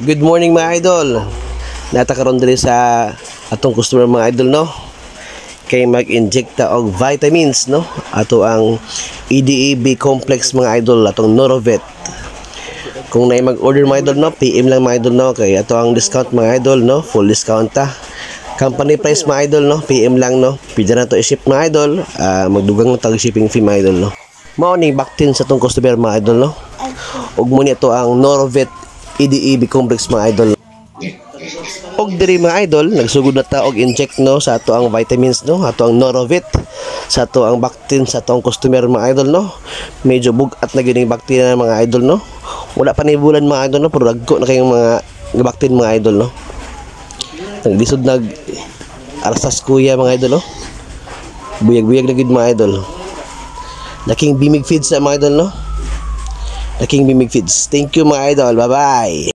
Good morning mga idol. Natakaroon diri sa atong customer mga idol no. Kay mag-inject ta og vitamins no. Ato ang EDEB complex mga idol atong Norovet. Kung naay mag-order mga idol no, PM lang mga idol no kay ato ang discount mga idol no, full discount ta. Company price mga idol no, PM lang no. Pwede na to i-ship mga idol, magdugang na tag shipping fee mga idol no. Mao ni baktin sa atong customer mga idol no. Ug mo ni to ang Norovet EDEB complex mga idol. Og diri mga idol, nagsugod na ta og inject no sa ato ang vitamins no, ato ang Norovet sa ato ang baktin sa ato ang customer mga idol no. Medyo bugat na gining baktin mga idol no. Wala pa ni bulan mga idol no, pero dagko na kayong mga baktin mga idol no. Naglisod nag arasas kuya mga idol no. Buyag-buyag na gid mga idol. Laking bimig feeds na mga idol no. Laking bimig feeds. Thank you mga idol. Bye-bye.